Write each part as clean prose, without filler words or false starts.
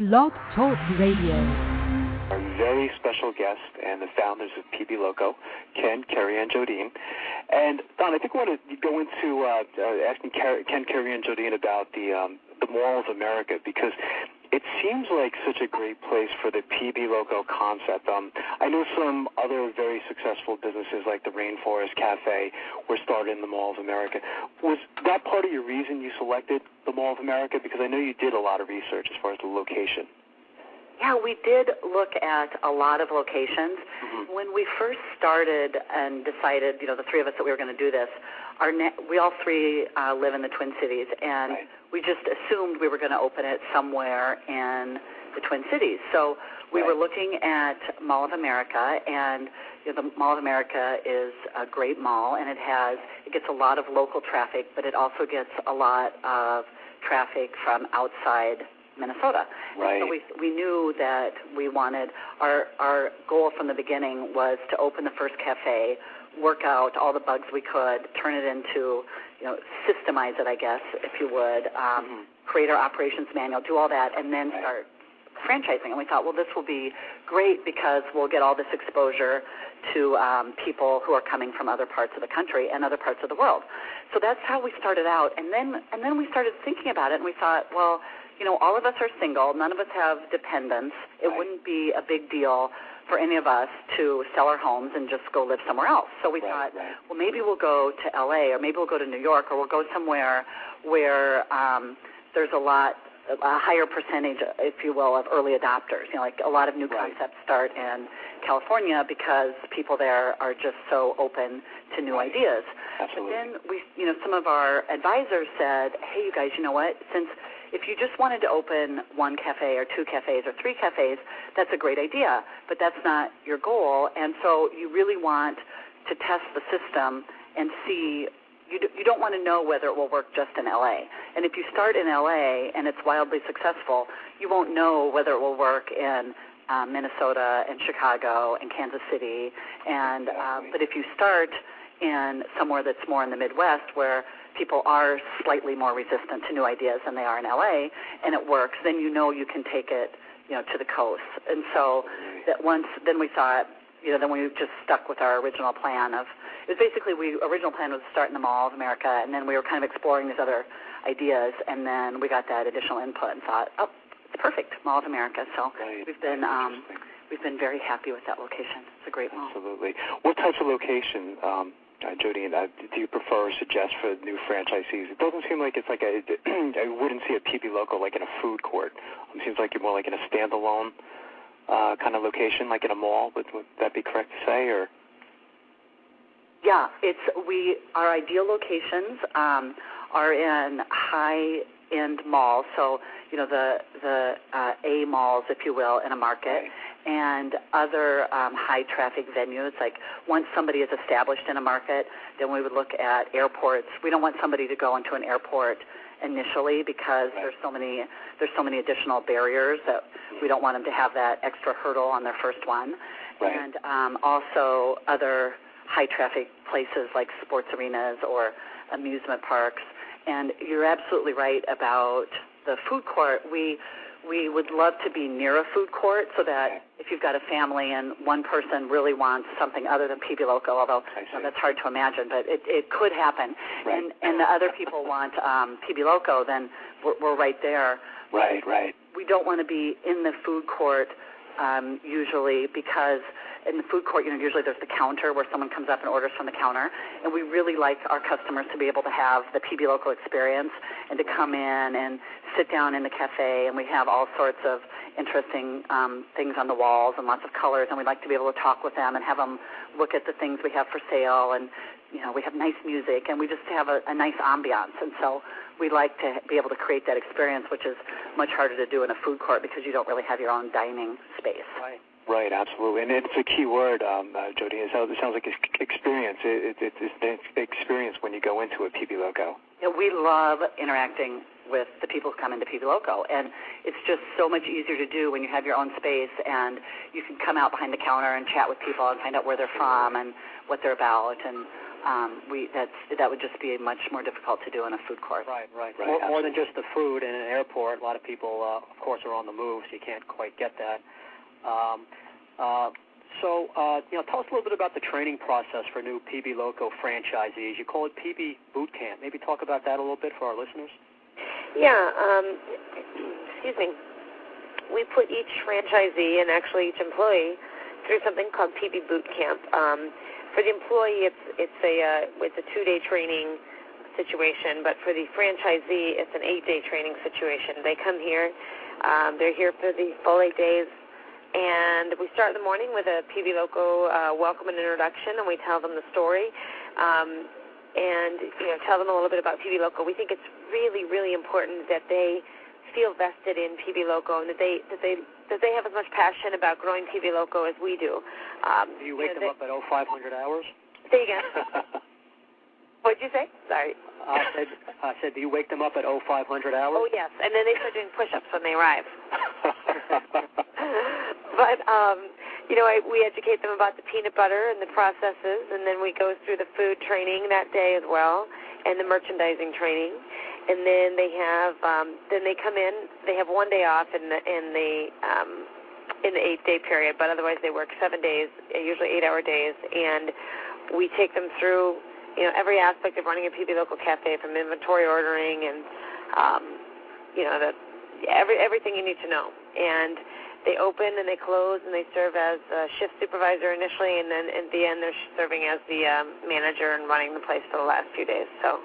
Blog Talk Radio. Our very special guest and the founders of PB Loco, Ken, Keri, and Jodene. And Don, I think I want to go into asking Ken, Keri, and Jodene about the Mall of America, because it seems like such a great place for the PB Loco concept. I know some other very successful businesses like the Rainforest Cafe were started in the Mall of America. Was that part of your reason you selected the Mall of America? Because I know you did a lot of research as far as the location. Yeah, we did look at a lot of locations. Mm-hmm. When we first started and decided, the three of us that we were going to do this, we all three live in the Twin Cities, and we just assumed we were going to open it somewhere in the Twin Cities. So we were looking at Mall of America, and the Mall of America is a great mall, and it gets a lot of local traffic, but it also gets a lot of traffic from outside Minnesota. Right. So we knew that we wanted, our goal from the beginning was to open the first cafe, work out all the bugs we could, turn it into, systemize it, I guess, if you would, create our operations manual, do all that, and then start franchising. And we thought, well, this will be great because we'll get all this exposure to people who are coming from other parts of the country and other parts of the world. So that's how we started out. And then we started thinking about it, and we thought, well, all of us are single. None of us have dependents. It wouldn't be a big deal for any of us to sell our homes and just go live somewhere else. So we thought, well, maybe we'll go to L.A. or maybe we'll go to New York, or we'll go somewhere where there's a higher percentage, if you will, of early adopters. Like a lot of new concepts start in California because people there are just so open to new ideas. Absolutely. But then some of our advisors said, hey, you guys, you know what? If you just wanted to open one cafe or two cafes or three cafes, that's a great idea, but that's not your goal. And so you really want to test the system and see. You don't want to know whether it will work just in L.A. And if you start in L.A. and it's wildly successful, you won't know whether it will work in Minnesota and Chicago and Kansas City. And but if you start in somewhere that's more in the Midwest, where people are slightly more resistant to new ideas than they are in L.A., and it works, then you can take it, to the coast. And so then we thought, then we just stuck with our original plan of, original plan was to start in the Mall of America, and then we were kind of exploring these other ideas, and then we got that additional input and thought, oh, it's perfect, Mall of America. So we've been very happy with that location. It's a great mall. Absolutely. What types of location, Jodene, do you prefer or suggest for new franchisees? It doesn't seem like it's like I wouldn't see a PB Loco like in a food court. It seems like you're more like in a standalone kind of location, like in a mall. Would that be correct to say, or? Yeah, our ideal locations are in high-end malls, so the A malls, if you will, in a market, and other high-traffic venues. Like once somebody is established in a market, then we would look at airports. We don't want somebody to go into an airport initially because there's so many additional barriers that we don't want them to have that extra hurdle on their first one, and also other high-traffic places like sports arenas or amusement parks. And you're absolutely right about the food court. We would love to be near a food court so that if you've got a family and one person really wants something other than PB Loco, although that's hard to imagine, but it could happen, and the other people want PB Loco, then we're right there. Right. We don't want to be in the food court usually because in the food court, usually there's the counter where someone comes up and orders from the counter, and we really like our customers to be able to have the PB Loco experience and to come in and sit down in the cafe, and we have all sorts of interesting things on the walls and lots of colors, and we'd like to be able to talk with them and have them look at the things we have for sale, and we have nice music, and we just have a nice ambiance, and so we like to be able to create that experience, which is much harder to do in a food court because you don't really have your own dining space. Right, absolutely. And it's a key word, Jodene. It sounds like experience. It's the experience when you go into a PB Loco. Yeah, we love interacting with the people who come into PB Loco, and it's just so much easier to do when you have your own space, and you can come out behind the counter and chat with people and find out where they're from and what they're about and that would just be much more difficult to do in a food court. Right. More than just the food in an airport. A lot of people, of course, are on the move, so you can't quite get that. So, tell us a little bit about the training process for new PB Loco franchisees. You call it PB Boot Camp. Maybe talk about that a little bit for our listeners. Yeah. Excuse me. We put each franchisee and actually each employee through something called PB Boot Camp. For the employee, it's a 2-day training situation, but for the franchisee, it's an 8-day training situation. They come here, they're here for the full 8 days, and we start in the morning with a PB Loco welcome and introduction, and we tell them the story, and tell them a little bit about PB Loco. We think it's really, really important that they feel vested in PB Loco and that they have as much passion about growing PB Loco as we do. Do you wake them up at 0500 hours? Say again. What'd you say? Sorry. I said, do you wake them up at 0500 hours? Oh, yes, and then they start doing push-ups when they arrive. But, we educate them about the peanut butter and the processes, and then we go through the food training that day as well, and the merchandising training. And then they have, they come in. They have 1 day off in the 8-day period, but otherwise they work 7 days, usually 8-hour days. And we take them through, every aspect of running a PB Loco cafe, from inventory ordering and, everything you need to know. And they open and they close and they serve as a shift supervisor initially, and then at the end they're serving as the manager and running the place for the last few days. So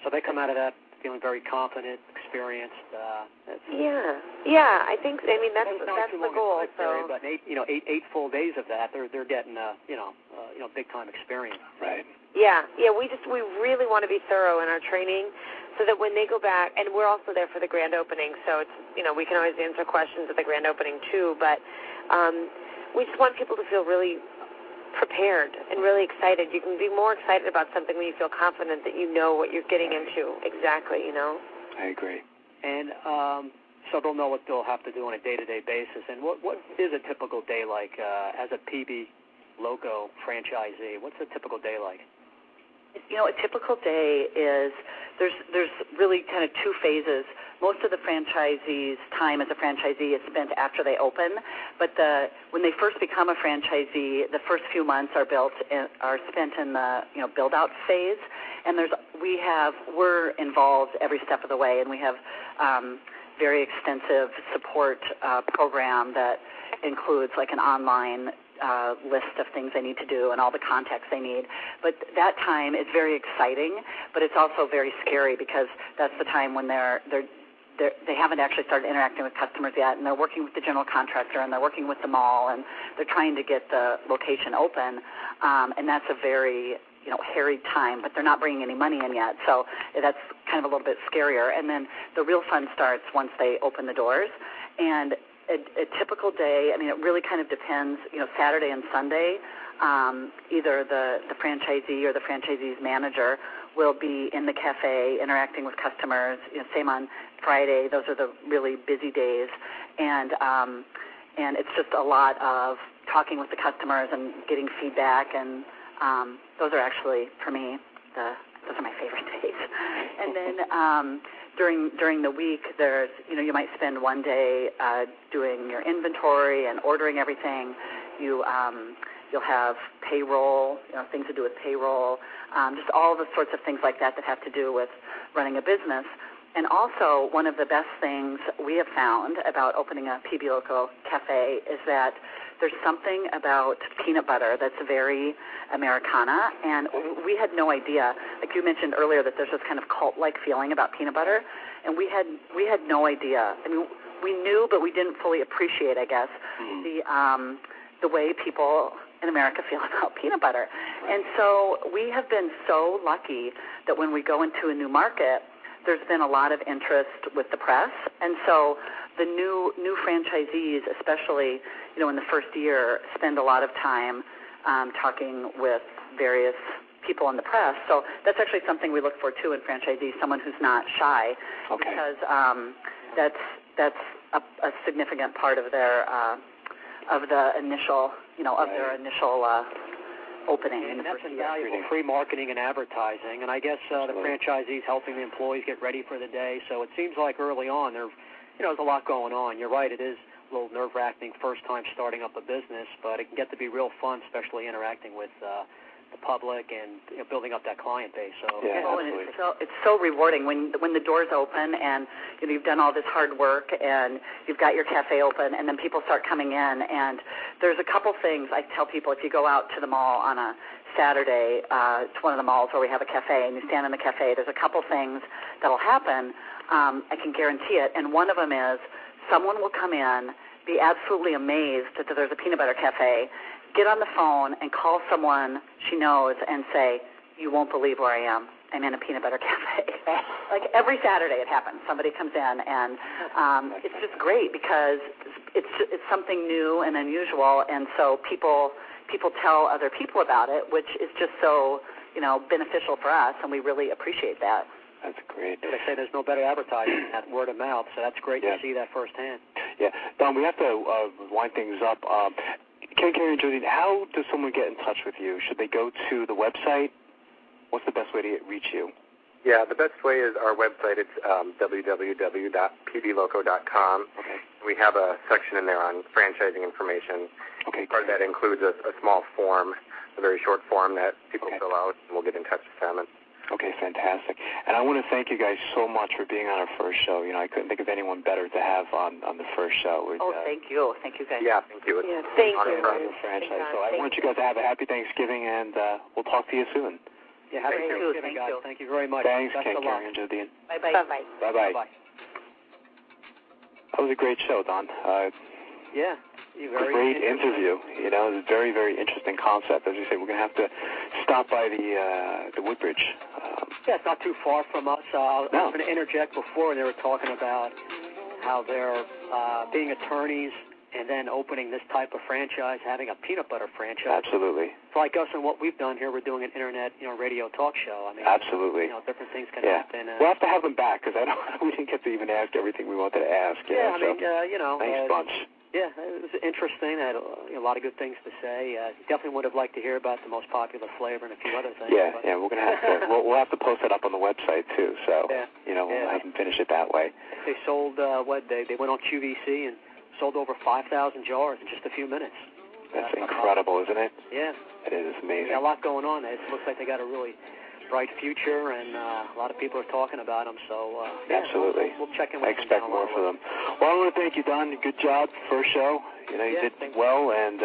they come out of that feeling very confident, experienced. I think. I mean, that's the goal. Period, but 8 full days of that, they're getting big time experience. Right. Yeah. We really want to be thorough in our training, so that when they go back, and we're also there for the grand opening, so it's we can always answer questions at the grand opening too. But we just want people to feel really prepared and really excited. You can be more excited about something when you feel confident that you know what you're getting into exactly, I agree. And so they'll know what they'll have to do on a day-to-day basis. And what is a typical day like as a PB Loco franchisee? What's a typical day like? A typical day is there's really kind of 2 phases. Most of the franchisees' time as a franchisee is spent after they open, but when they first become a franchisee, the first few months are spent in the build-out phase, and we're involved every step of the way, and we have very extensive support program that includes like an online list of things they need to do and all the contacts they need. But that time is very exciting, but it's also very scary, because that's the time when they haven't actually started interacting with customers yet, and they're working with the general contractor, and they're working with the mall, and they're trying to get the location open, and that's a very hairy time, but they're not bringing any money in yet, so that's kind of a little bit scarier. And then the real fun starts once they open the doors. And a typical day, I mean, it really kind of depends. Saturday and Sunday, either the franchisee or the franchisee's manager will be in the cafe interacting with customers. Same on Friday. Those are the really busy days, and it's just a lot of talking with the customers and getting feedback. And those are actually, for me, those are my favorite days. And then during the week, there's you might spend 1 day doing your inventory and ordering everything. You'll have payroll, things to do with payroll, just all the sorts of things like that have to do with running a business. And also, one of the best things we have found about opening a PB Loco cafe is that there's something about peanut butter that's very Americana, and we had no idea. Like you mentioned earlier, that there's this kind of cult-like feeling about peanut butter, and we had no idea. I mean, we knew, but we didn't fully appreciate, I guess, the way people in America feel about peanut butter. And so we have been so lucky that when we go into a new market, there's been a lot of interest with the press, and so the new franchisees, especially in the first year, spend a lot of time talking with various people in the press. So that's actually something we look for too in franchisees, someone who's not shy, because that's a significant part of their of the initial their initial opening. And that's invaluable, free marketing and advertising. And I guess the franchisees helping the employees get ready for the day. So it seems like early on there's a lot going on. You're right, it is a little nerve-wracking first time starting up a business, but it can get to be real fun, especially interacting with the public and building up that client base. So and it's so rewarding when the doors open and you've done all this hard work and you've got your cafe open and then people start coming in, and there's a couple things I tell people. If you go out to the mall on a Saturday, it's one of the malls where we have a cafe, and you stand in the cafe, there's a couple things that'll happen. I can guarantee it, and one of them is someone will come in, be absolutely amazed that there's a peanut butter cafe, get on the phone and call someone she knows and say, "You won't believe where I am. I'm in a peanut butter cafe." Like every Saturday it happens. Somebody comes in, and it's just great because it's something new and unusual, and so people tell other people about it, which is just so beneficial for us, and we really appreciate that. That's great. They say there's no better advertising than that word of mouth, so that's great to see that firsthand. Yeah. Don, we have to wind things up. Ken, Keri, and Jodene, how does someone get in touch with you? Should they go to the website? What's the best way to reach you? Yeah, the best way is our website. It's www.pbloco.com. Okay. We have a section in there on franchising information. Okay. Part of that includes a small form, a very short form that people fill out, and we'll get in touch with them. Okay, fantastic. And I want to thank you guys so much for being on our first show. I couldn't think of anyone better to have on the first show. Thank you. Thank you, guys. Yeah, thank you. Thank you. Franchise. So I want you guys to have a happy Thanksgiving, and we'll talk to you soon. Yeah, happy Thanksgiving, guys. Thank you very much. Thanks, Ken, Keri, and Jodene. Bye-bye. Bye-bye. Bye-bye. Bye-bye. That was a great show, Don. Yeah. Great interview. It was a very, very interesting concept. As you say, we're going to have to stop by the Woodbridge. It's not too far from us. I was going to interject before, and they were talking about how they're being attorneys and then opening this type of franchise, having a peanut butter franchise. Absolutely. It's like us and what we've done here. We're doing an internet, radio talk show. I mean, absolutely. Different things can happen. We'll have to have them back because we didn't get to even ask everything we wanted to ask. Thanks a bunch. Yeah, it was interesting. I had a lot of good things to say. Definitely would have liked to hear about the most popular flavor and a few other things. Yeah, we're gonna have to. we'll have to post it up on the website too. So we'll have them finish it that way. They sold they went on QVC and sold over 5,000 jars in just a few minutes. That's incredible, isn't it? Yeah, it is amazing. Yeah, a lot going on. It looks like they got a really bright future, and a lot of people are talking about them. So absolutely, we'll check in with them. I expect more for them. Well, I want to thank you, Don. Good job, first show. You did well, and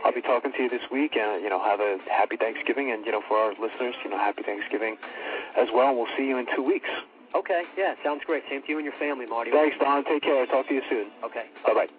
I'll be talking to you this week. And have a happy Thanksgiving, and for our listeners, happy Thanksgiving as well. We'll see you in 2 weeks. Okay. Yeah, sounds great. Same to you and your family, Marty. Thanks, Don. Take care. I'll talk to you soon. Okay. Bye-bye.